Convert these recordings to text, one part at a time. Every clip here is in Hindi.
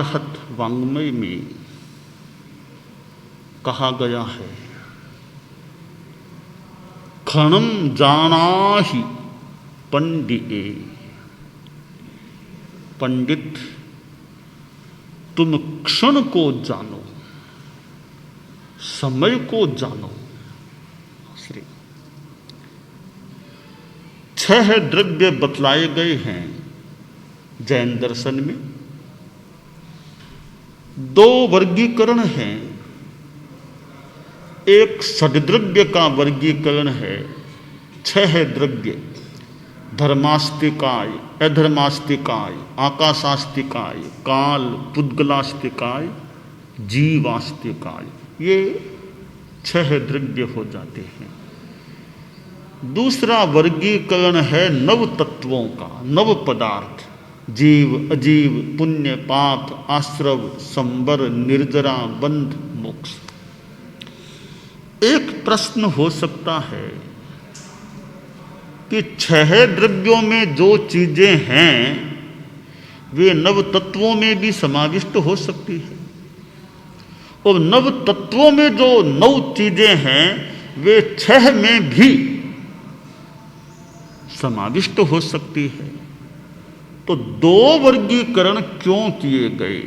अरहत वाङ्मय में कहा गया है, क्षणम जानाहि पंडिये। पंडित तुम क्षण को जानो, समय को जानो। श्री 6 द्रव्य बतलाए गए हैं जैन दर्शन में। 2 वर्गीकरण हैं, एक षड्द्रव्य का वर्गीकरण है। 6 द्रव्य, धर्मास्तिकाय, अधर्मास्तिकाय, आकाशास्तिकाय, काल पुद्गलास्तिकाय, जीवास्तिकाय, ये 6 द्रव्य हो जाते हैं। दूसरा वर्गीकरण है नव तत्वों का, नव पदार्थ, जीव अजीव, पुण्य पाप, आश्रव संबर, निर्जरा बंध मोक्ष। एक प्रश्न हो सकता है कि 6 द्रव्यों में जो चीजें हैं वे नव तत्वों में भी समाविष्ट हो सकती है, और नव तत्वों में जो 9 चीजें हैं वे 6 में भी समाविष्ट हो सकती है। तो 2 वर्गीकरण क्यों किए गए?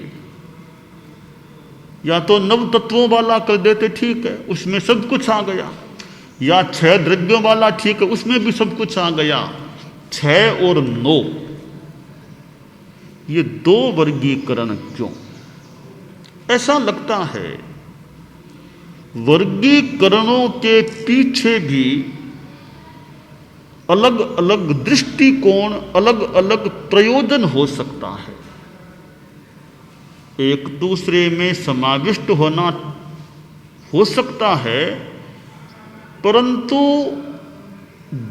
या तो नव तत्वों वाला कर देते, ठीक है, उसमें सब कुछ आ गया, या 6 द्रव्यों वाला, ठीक है, उसमें भी सब कुछ आ गया। 6 और 9, ये 2 वर्गीकरण क्यों? ऐसा लगता है वर्गीकरणों के पीछे भी अलग अलग दृष्टिकोण, अलग अलग प्रयोजन हो सकता है। एक दूसरे में समाविष्ट होना हो सकता है, परंतु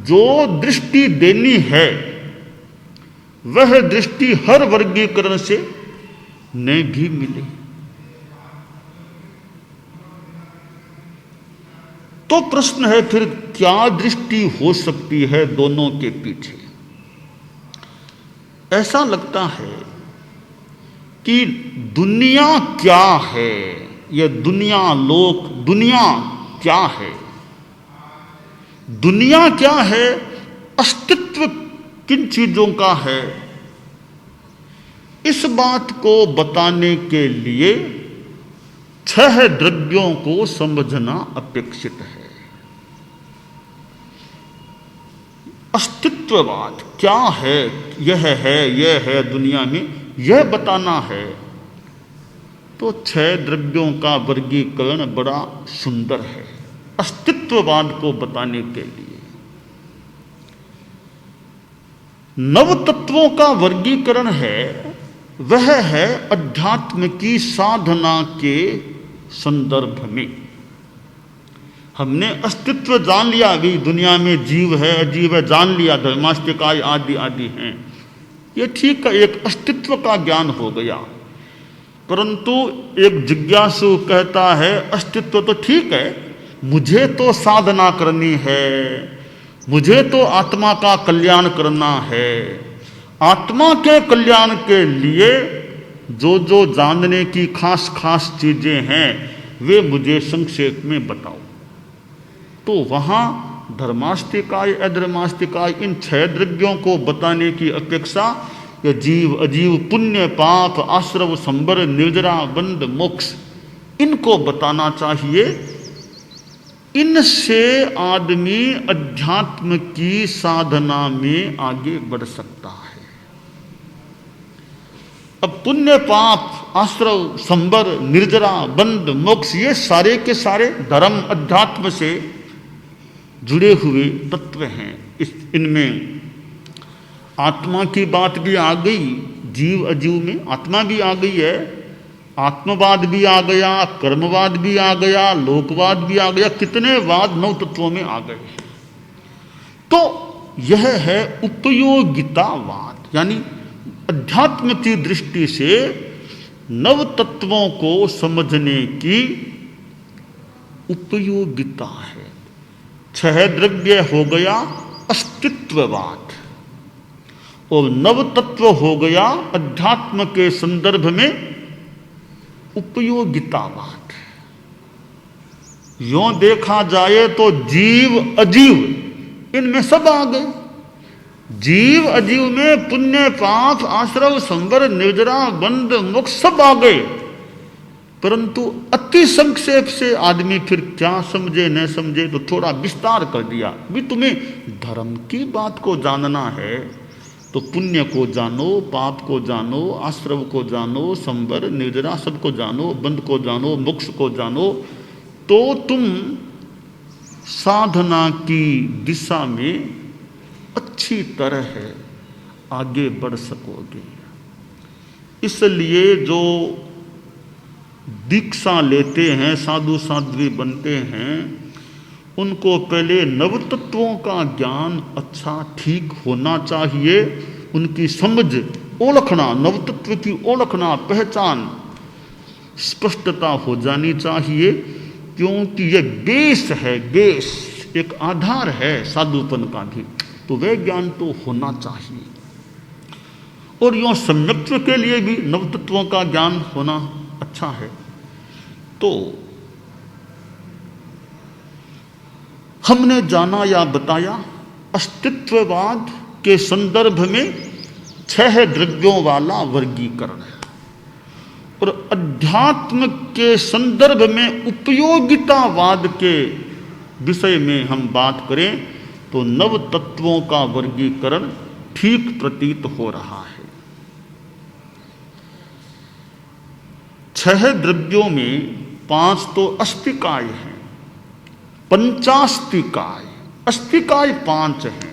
जो दृष्टि देनी है वह दृष्टि हर वर्गीकरण से न भी मिले। तो प्रश्न है फिर क्या दृष्टि हो सकती है दोनों के पीछे? ऐसा लगता है कि दुनिया क्या है, यह दुनिया लोक, दुनिया क्या है? दुनिया क्या है, अस्तित्व किन चीजों का है, इस बात को बताने के लिए 6 द्रव्यों को समझना अपेक्षित है। अस्तित्ववाद क्या है, यह है दुनिया में, यह बताना है तो 6 द्रव्यों का वर्गीकरण बड़ा सुंदर है अस्तित्ववाद को बताने के लिए। नव तत्वों का वर्गीकरण है, वह है अध्यात्म की साधना के संदर्भ में। हमने अस्तित्व जान लिया, अभी दुनिया में जीव है अजीव है जान लिया, धर्मास्तिकाय आदि आदि हैं, ये ठीक है, एक अस्तित्व का ज्ञान हो गया। परंतु एक जिज्ञासु कहता है अस्तित्व तो ठीक है, मुझे तो साधना करनी है, मुझे तो आत्मा का कल्याण करना है। आत्मा के कल्याण के लिए जो जो जानने की खास खास चीजें हैं वे मुझे संक्षेप में बताओ। तो वहां धर्मास्तिकाय अधर्मास्तिकाय इन 6 द्रव्यों को बताने की अपेक्षा ये जीव अजीव पुण्य पाप आश्रव संबर निर्जरा बंध मोक्ष इनको बताना चाहिए। इनसे आदमी अध्यात्म की साधना में आगे बढ़ सकता है। अब पुण्य पाप आश्रव संबर निर्जरा बंध मोक्ष ये सारे के सारे धर्म अध्यात्म से जुड़े हुए तत्व हैं। इनमें आत्मा की बात भी आ गई, जीव अजीव में आत्मा भी आ गई है, आत्मवाद भी आ गया, कर्मवाद भी आ गया, लोकवाद भी आ गया, कितने वाद 9 तत्वों में आ गए। तो यह है उपयोगितावाद, यानी अध्यात्म की दृष्टि से नव तत्वों को समझने की उपयोगिता है। 6 द्रव्य हो गया अस्तित्ववाद और नव तत्व हो गया अध्यात्म के संदर्भ में उपयोगितावाद। यों देखा जाए तो जीव अजीव इनमें सब आ गए। जीव अजीव में पुण्य पाप आश्रव संवर निर्जरा बंध मोक्ष सब आ गए। परंतु अति संक्षेप से आदमी फिर क्या समझे न समझे तो थोड़ा विस्तार कर दिया। भी तुम्हें धर्म की बात को जानना है तो पुण्य को जानो, पाप को जानो, आश्रव को जानो, संवर निर्जरा सबको जानो, बंध को जानो, मोक्ष को जानो, तो तुम साधना की दिशा में अच्छी तरह आगे बढ़ सकोगे। इसलिए जो दीक्षा लेते हैं, साधु साध्वी बनते हैं, उनको पहले नवतत्वों का ज्ञान अच्छा ठीक होना चाहिए। उनकी समझ ओळखना, नवतत्व की ओळखना, पहचान, स्पष्टता हो जानी चाहिए, क्योंकि ये बेस है, बेस एक आधार है साधुपन का भी। तो वह ज्ञान तो होना चाहिए। और यूँ सम्यक्त्व के लिए भी नवतत्वों का ज्ञान होना अच्छा है। तो हमने जाना या बताया अस्तित्ववाद के संदर्भ में 6 द्रव्यों वाला वर्गीकरण है, और अध्यात्म के संदर्भ में उपयोगितावाद के विषय में हम बात करें तो नव तत्वों का वर्गीकरण ठीक प्रतीत हो रहा है। 6 द्रव्यों में 5 तो अस्तिकाय हैं, पंचास्तिकाय। अस्तिकाय 5 हैं,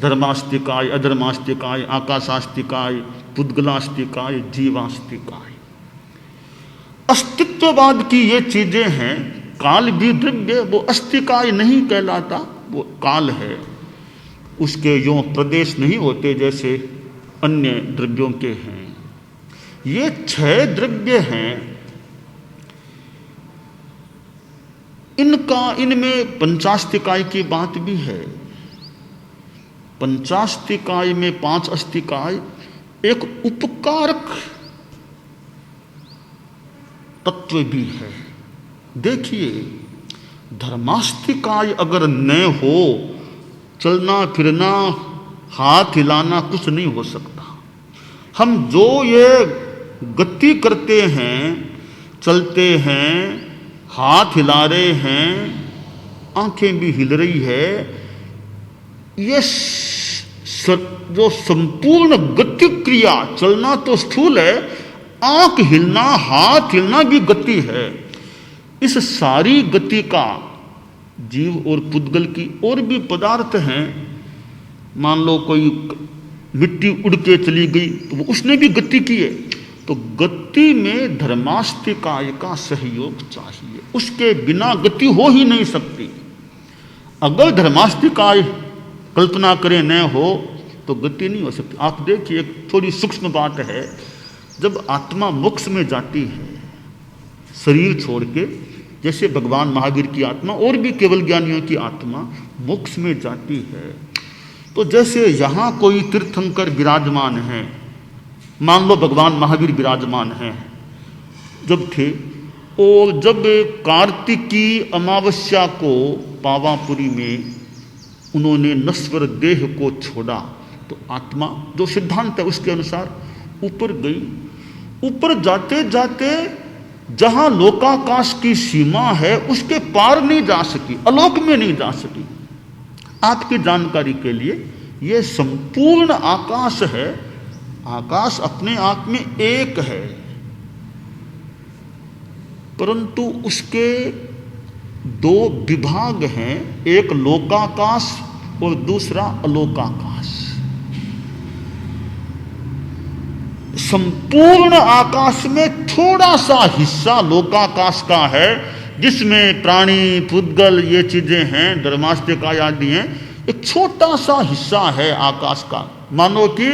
धर्मास्तिकाय, अधर्मास्तिकाय, आकाशास्तिकाय, पुद्गलास्तिकाय, जीवास्तिकाय। अस्तित्ववाद की ये चीजें हैं। काल भी द्रव्य, वो अस्तिकाय नहीं कहलाता, वो काल है। उसके यों प्रदेश नहीं होते जैसे अन्य द्रव्यों के हैं। ये 6 द्रव्य हैं। इनमें पंचास्तिकाय की बात भी है। पंचास्तिकाय में 5 अस्तिकाय एक उपकारक तत्व भी है। देखिए, धर्मास्तिकाय अगर न हो, चलना फिरना हाथ हिलाना कुछ नहीं हो सकता। हम जो ये गति करते हैं, चलते हैं, हाथ हिला रहे हैं, आंखें भी हिल रही है, ये जो संपूर्ण गति क्रिया, चलना तो स्थूल है, आंख हिलना, हाथ हिलना भी गति है। इस सारी गति का जीव और पुद्गल की और भी पदार्थ हैं। मान लो कोई मिट्टी उड़ के चली गई तो वो उसने भी गति की है। तो गति में धर्मास्तिकाय का सहयोग चाहिए, उसके बिना गति हो ही नहीं सकती। अगर धर्मास्तिकाय कल्पना करें न हो तो गति नहीं हो सकती। आप देखिए, एक थोड़ी सूक्ष्म बात है, जब आत्मा मोक्ष में जाती है शरीर छोड़ के, जैसे भगवान महावीर की आत्मा और भी केवल ज्ञानियों की आत्मा मोक्ष में जाती है, तो जैसे यहाँ कोई तीर्थंकर विराजमान है, मान लो भगवान महावीर विराजमान हैं जब थे, और जब कार्तिकी अमावस्या को पावापुरी में उन्होंने नश्वर देह को छोड़ा तो आत्मा, जो सिद्धांत है उसके अनुसार, ऊपर गई। ऊपर जाते जाते जहां लोकाकाश की सीमा है उसके पार नहीं जा सकी, अलोक में नहीं जा सकी। आपकी जानकारी के लिए, यह संपूर्ण आकाश है। आकाश अपने आप में एक है, परंतु उसके 2 विभाग हैं, एक लोकाकाश और दूसरा अलोकाकाश। संपूर्ण आकाश में थोड़ा सा हिस्सा लोकाकाश का है, जिसमें प्राणी, पुद्गल ये चीजें हैं, धर्मास्तिकाय आदि हैं। एक छोटा सा हिस्सा है आकाश का, मानो कि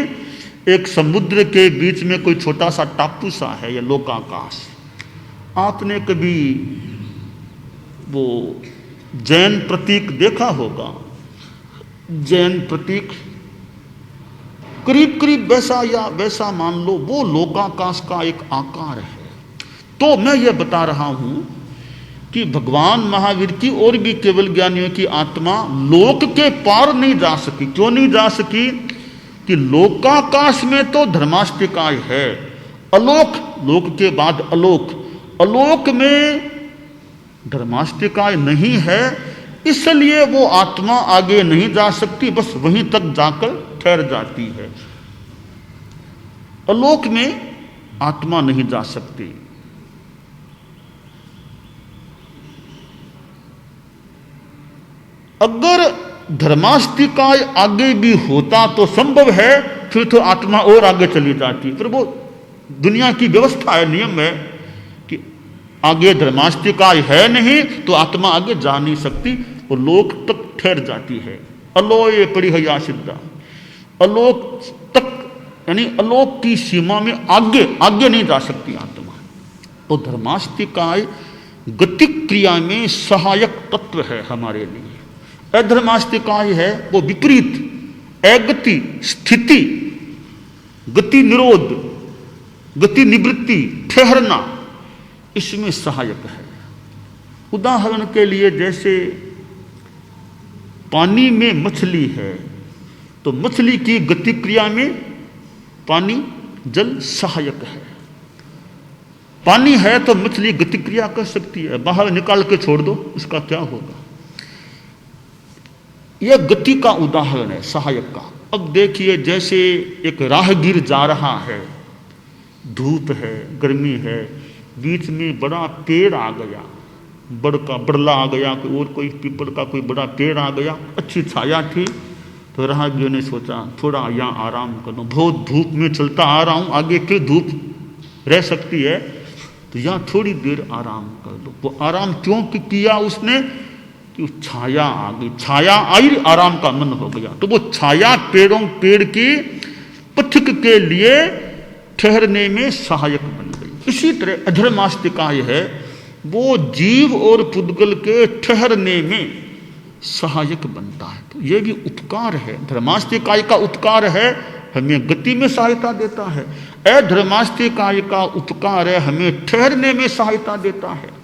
एक समुद्र के बीच में कोई छोटा सा टापू सा है ये लोकाकाश। आपने कभी वो जैन प्रतीक देखा होगा? जैन प्रतीक करीब करीब वैसा या वैसा मान लो, वो लोकाकाश का एक आकार है। तो मैं ये बता रहा हूं कि भगवान महावीर की और भी केवल ज्ञानियों की आत्मा लोक के पार नहीं जा सकी। क्यों नहीं जा सकी? कि लोकाकाश में तो धर्मास्तिकाय है, अलोक, लोक के बाद अलोक, अलोक में धर्मास्तिकाय नहीं है, इसलिए वो आत्मा आगे नहीं जा सकती, बस वहीं तक जाकर ठहर जाती है। अलोक में आत्मा नहीं जा सकती। अगर धर्मास्तिकाय आगे भी होता तो संभव है, फिर तो आत्मा और आगे चली जाती। फिर वो दुनिया की व्यवस्था है, नियम है कि आगे धर्मास्तिकाय है नहीं तो आत्मा आगे जा नहीं सकती, वो लोक तक ठहर जाती है। अलोय परिहया सिद्धा, अलोक तक, यानी अलोक की सीमा में आगे आगे नहीं जा सकती आत्मा। तो धर्मास्तिकाय गति क्रिया में सहायक तत्व है हमारे लिए। अधर्मास्तिकाय है वो विपरीत, अगति, स्थिति, गति निरोध, गति निवृत्ति, ठहरना, इसमें सहायक है। उदाहरण के लिए जैसे पानी में मछली है तो मछली की गति क्रिया में पानी, जल सहायक है। पानी है तो मछली गति क्रिया कर सकती है, बाहर निकाल के छोड़ दो उसका क्या होगा। यह गति का उदाहरण है, सहायक का। अब देखिए जैसे एक राहगीर जा रहा है, धूप है, गर्मी है, बीच में बड़ा पेड़ आ गया, बड़ला आ गया, और कोई पीपल का कोई बड़ा पेड़ आ गया, अच्छी छाया थी, तो राहगीर ने सोचा थोड़ा यहाँ आराम कर लो, बहुत धूप में चलता आ रहा हूँ, आगे क्यों धूप रह सकती है, तो यहाँ थोड़ी देर आराम कर लो। वो आराम क्यों किया उसने? छाया आ गई, छाया आई, आराम का मन हो गया, तो वो छाया पेड़ की पथिक के लिए ठहरने में सहायक बन गई। इसी तरह अधर्मास्तिकाय है वो जीव और पुद्गल के ठहरने में सहायक बनता है। तो ये भी उपकार है। धर्मास्तिकाय का उपकार है, हमें गति में सहायता देता है। अधर्मास्तिकाय का उपकार है, हमें ठहरने में सहायता देता है।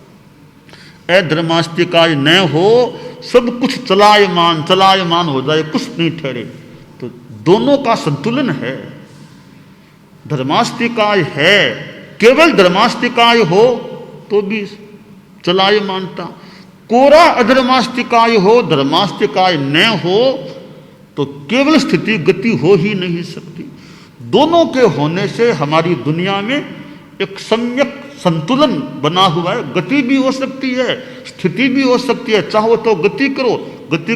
अधर्मास्तिकाय न हो, सब कुछ चलायमान हो जाए, कुछ नहीं ठहरे, तो दोनों का संतुलन है। धर्मास्तिकाय है, केवल धर्मास्तिकाय हो तो भी चलायमानता, कोरा अधर्मास्तिकाय हो, धर्मास्तिकाय न हो तो केवल स्थिति गति हो ही नहीं सकती। दोनों के होने से हमारी दुनिया में एक सम्यक संतुलन बना हुआ है। गति भी हो सकती है, स्थिति भी हो सकती है। चाहो तो गति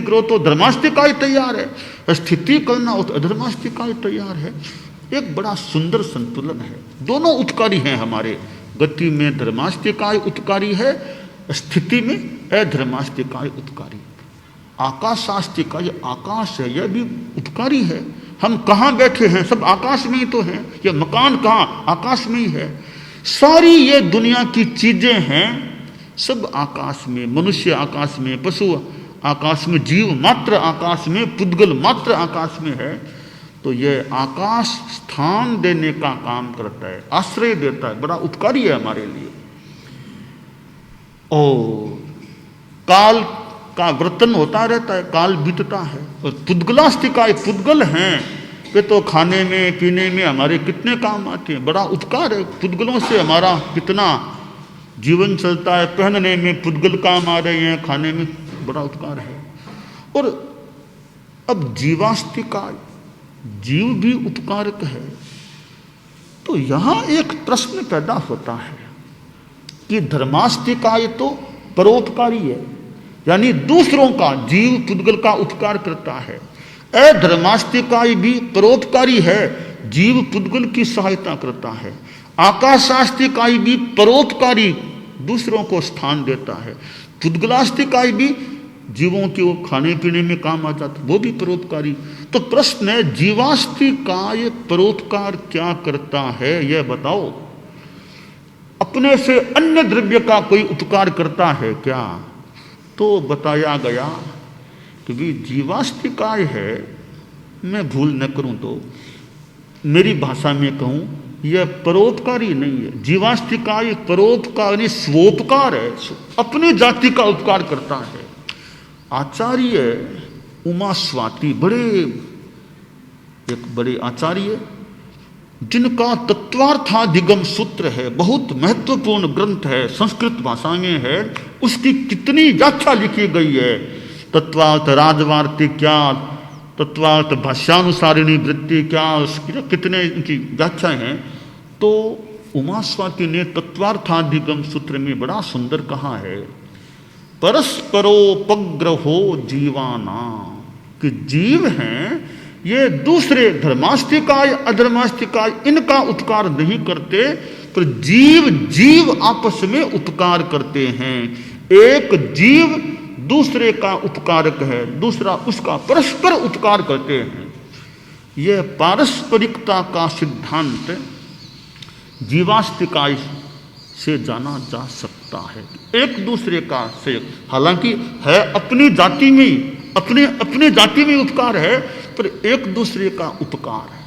करो तो धर्मास्तिकाय तैयार है, स्थिति करना हो तो अधर्मास्तिकाय तैयार है। एक बड़ा सुंदर संतुलन है, दोनों उत्कारी हैं हमारे। गति में धर्मास्तिकाय उत्कारी है, स्थिति में अधर्मास्तिकाय उत्कारी। आकाशास्तिकाय आकाश है, यह भी उत्कारी है। हम कहाँ बैठे हैं, सब आकाश में ही तो हैं। यह मकान कहाँ, आकाश में ही है। सारी ये दुनिया की चीजें हैं, सब आकाश में। मनुष्य आकाश में, पशु आकाश में, जीव मात्र आकाश में, पुद्गल मात्र आकाश में है। तो ये आकाश स्थान देने का काम करता है, आश्रय देता है, बड़ा उपकारी है हमारे लिए। और काल का वर्तन होता रहता है, काल बीतता है। और पुद्गलास्तिकाय पुद्गल हैं, वे तो खाने में पीने में हमारे कितने काम आते हैं, बड़ा उपकार है। पुद्गलों से हमारा कितना जीवन चलता है, पहनने में पुद्गल काम आ रहे हैं, खाने में बड़ा उपकार है। और अब जीवास्तिकाय, जीव भी उपकारक है। तो यहां एक प्रश्न पैदा होता है कि धर्मास्तिकाय तो परोपकारी है, यानी दूसरों का, जीव पुद्गल का उपकार करता है। अधर्मास्तिकाय भी परोपकारी है, जीव पुद्गल की सहायता करता है। आकाशास्तिकाय भी परोपकारी, दूसरों को स्थान देता है। पुद्गलास्तिकाय भी जीवों के वो खाने पीने में काम आ जाता, वो भी परोपकारी। तो प्रश्न है, जीवास्तिकाय परोपकार क्या करता है, यह बताओ। अपने से अन्य द्रव्य का कोई उपकार करता है क्या? तो बताया गया कि भी जीवास्तिकाय है, मैं भूल न करूं तो मेरी भाषा में कहूं यह परोपकारी नहीं है। जीवास्तिकाय परोपकार नहीं, स्वोपकार है, अपनी जाति का उपकार करता है। आचार्य उमा स्वाति एक बड़े आचार्य, जिनका तत्वार्थाधिगम सूत्र है, बहुत महत्वपूर्ण ग्रंथ है, संस्कृत भाषा में है, उसकी कितनी व्याख्या लिखी गई है। तत्वार्थ राजवार्ति क्या, तत्वार्थ भाष्यानुसारिणी वृत्ति क्या, उसकी कितने इनकी व्याख्या हैं। तो उमा स्वाति ने तत्वार्थाधिगम सूत्र में बड़ा सुंदर कहा है, परस्परोपग्रहो जीवाना, कि जीव हैं ये दूसरे धर्मास्तिकाय अधर्मास्तिकाय इनका उपकार नहीं करते, पर जीव जीव आपस में उपकार करते हैं। एक जीव दूसरे का उपकारक है, दूसरा उसका परस्पर उपकार करते हैं। यह पारस्परिकता का सिद्धांत जीवास्तिकाय से जाना जा सकता है। एक दूसरे का सहयोग, हालांकि है अपनी जाति में, अपने जाति में उपकार है, पर एक दूसरे का उपकार है।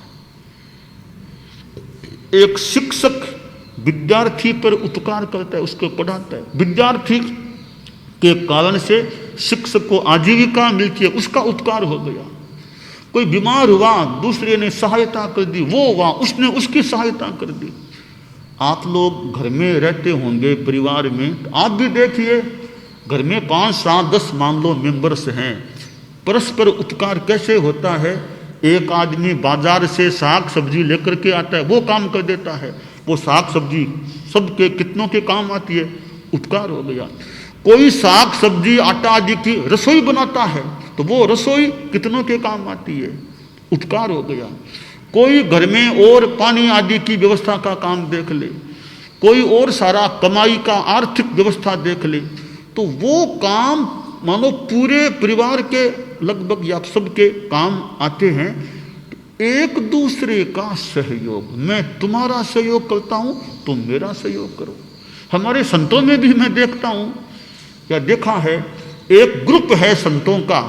एक शिक्षक विद्यार्थी पर उपकार करता है, उसको पढ़ाता है, विद्यार्थी के कारण से शिक्षक को आजीविका मिलती है, उसका उपकार हो गया। कोई बीमार हुआ, दूसरे ने सहायता कर दी, वो हुआ, उसने उसकी सहायता कर दी। आप लोग घर में रहते होंगे परिवार में, आप भी देखिए घर में 5, 7, 10 मान लो मेंबर्स हैं, परस्पर उपकार कैसे होता है। एक आदमी बाजार से साग सब्जी लेकर के आता है, वो काम कर देता है, वो साग सब्जी सबके कितनों के काम आती है, उपकार हो गया। कोई साग सब्जी आटा आदि की रसोई बनाता है, तो वो रसोई कितनों के काम आती है, उपकार हो गया। कोई घर में और पानी आदि की व्यवस्था का काम देख ले, कोई और सारा कमाई का आर्थिक व्यवस्था देख ले, तो वो काम मानो पूरे परिवार के लगभग या सबके काम आते हैं। एक दूसरे का सहयोग, मैं तुम्हारा सहयोग करता हूं, तुम मेरा सहयोग करो। हमारे संतों में भी मैं देखता हूं या देखा है, एक ग्रुप है संतों का,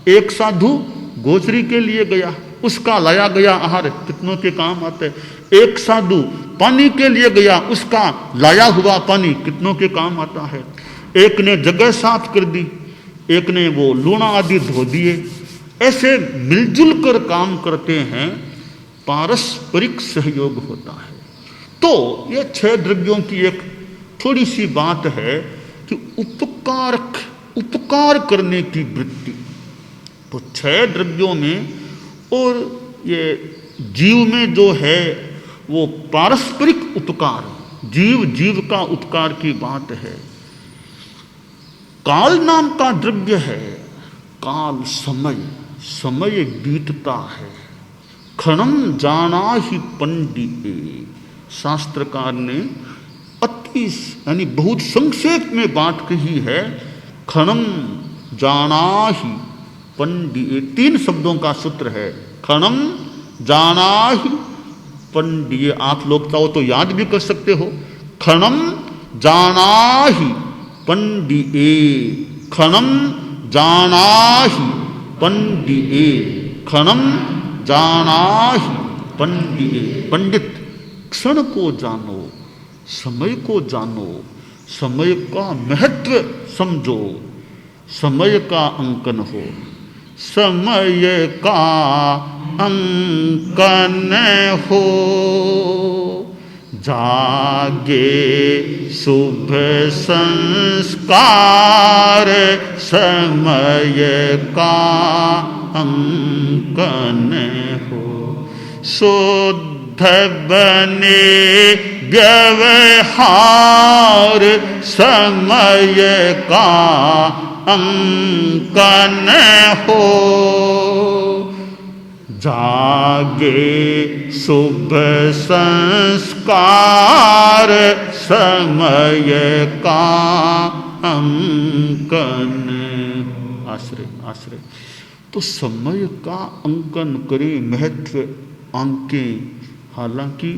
एक साधु गोचरी के लिए गया, उसका लाया गया आहार कितनों के काम आता है। एक साधु पानी के लिए गया, उसका लाया हुआ पानी कितनों के काम आता है। एक ने जगह साफ कर दी, एक ने वो लूणा आदि धो दिए। ऐसे मिलजुल कर काम करते हैं, पारस्परिक सहयोग होता है। तो ये 6 द्रव्यों की एक थोड़ी सी बात है कि उपकार करने की वृत्ति, तो 6 द्रव्यों में और ये जीव में जो है वो पारस्परिक उपकार, जीव जीव का उपकार की बात है। काल नाम का द्रव्य है, काल समय, समय बीतता है। क्षणम जाना ही पंडिते, शास्त्रकार ने अति यानी बहुत संक्षेप में बात कही है। क्षणम जाना ही पंडिये, 3 शब्दों का सूत्र है। क्षणम जाना ही पंडिये, आप लोग चाहो तो याद भी कर सकते हो। क्षणम जाना ही पंडिये, क्षणम जाना ही पंडिये, क्षणम जाना ही पंडिये। पंडित, क्षण को जानो, समय को जानो, समय का महत्व समझो, समय का अंकन हो। समय का अंकन हो, जागे शुभ संस्कार, समय का अंकन हो। शुद्ध बने व्यवहार, समय का अंकन हो। जागे शुभ संस्कार, समय का अंकन। आश्रय आश्रय, तो समय का अंकन करें, महत्व आंकें। हालांकि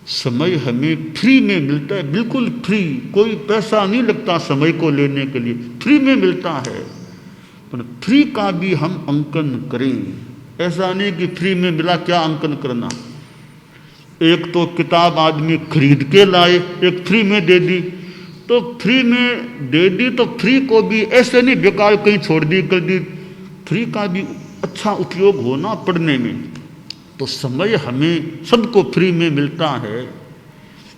समय हमें फ्री में मिलता है, बिल्कुल फ्री, कोई पैसा नहीं लगता समय को लेने के लिए, फ्री में मिलता है। पर फ्री का भी हम अंकन करें। ऐसा नहीं कि फ्री में मिला क्या अंकन करना। एक तो किताब आदमी खरीद के लाए, एक फ्री में दे दी, तो फ्री में दे दी तो फ्री को भी ऐसे नहीं बेकार कहीं छोड़ दी कर दी, फ्री का भी अच्छा उपयोग होना पढ़ने में। तो समय हमें सबको फ्री में मिलता है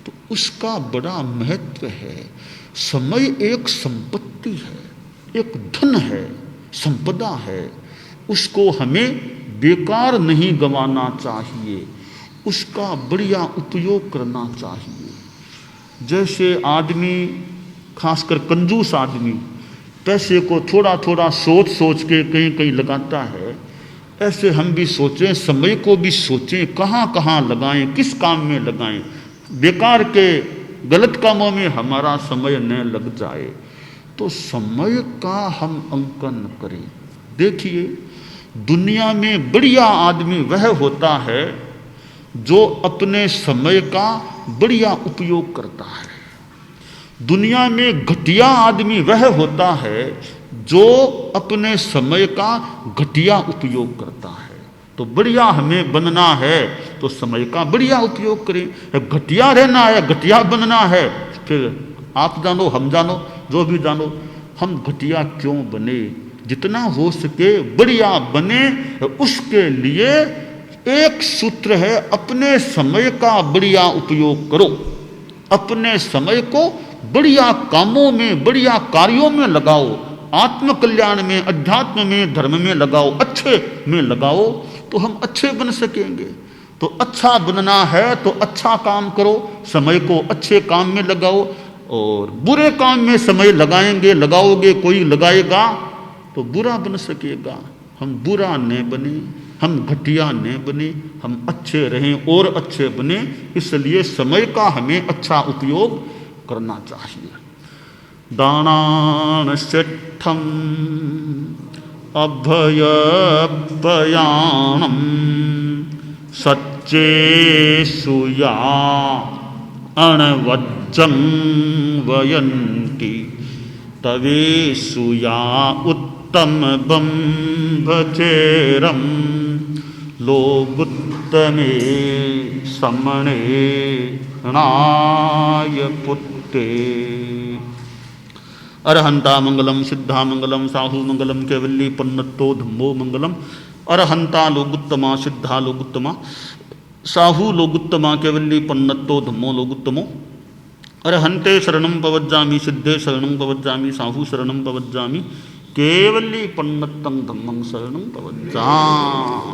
तो उसका बड़ा महत्व है। समय एक संपत्ति है, एक धन है, संपदा है, उसको हमें बेकार नहीं गंवाना चाहिए, उसका बढ़िया उपयोग करना चाहिए। जैसे आदमी, खासकर कंजूस आदमी, पैसे को थोड़ा थोड़ा सोच सोच के कहीं कहीं लगाता है, ऐसे हम भी सोचें, समय को भी सोचें कहाँ कहाँ लगाएं, किस काम में लगाएं, बेकार के गलत कामों में हमारा समय न लग जाए। तो समय का हम अंकन करें। देखिए, दुनिया में बढ़िया आदमी वह होता है जो अपने समय का बढ़िया उपयोग करता है। दुनिया में घटिया आदमी वह होता है जो अपने समय का घटिया उपयोग करता है। तो बढ़िया हमें बनना है तो समय का बढ़िया उपयोग करें। घटिया रहना है, घटिया बनना है, फिर आप जानो, हम जानो, जो भी जानो, हम घटिया क्यों बने? जितना हो सके बढ़िया बने। उसके लिए एक सूत्र है, अपने समय का बढ़िया उपयोग करो। अपने समय को बढ़िया कामों में, बढ़िया कार्यों में लगाओ, आत्म कल्याण में, अध्यात्म में, धर्म में लगाओ, अच्छे में लगाओ, तो हम अच्छे बन सकेंगे। तो अच्छा बनना है तो अच्छा काम करो, समय को अच्छे काम में लगाओ। और बुरे काम में समय लगाएंगे, लगाओगे, कोई लगाएगा तो बुरा बन सकेगा। हम बुरा न बने, हम घटिया न बने, हम अच्छे रहें और अच्छे बने। इसलिए समय का हमें अच्छा उपयोग करना चाहिए। दानान सिद्धम अभयभयानम सच्चेषु या अणवज्जं वयन्ति तवेषु या उत्तमं भचेरं लोगुत्तमे समणे नाय पुत्ते। अरहंता मंगलम, सिद्धा मंगलम, साहू मंगलम, कैवल्ली पन्नतो धम्मो मंगलम। अरहंता लोगुत्तमा, सिद्धा लोगुत्तमा, साहू लोगुत्तमा, कैवल्ली पन्नतो धम्मो लोगुत्तमो। अरहंते शरणं पवज्जामि, सिद्धे शरणं पवज्जामि, साहू शरणं पवज्जामि, कैवल्ली पन्नतं धम्मं शरणं पवज्जामि।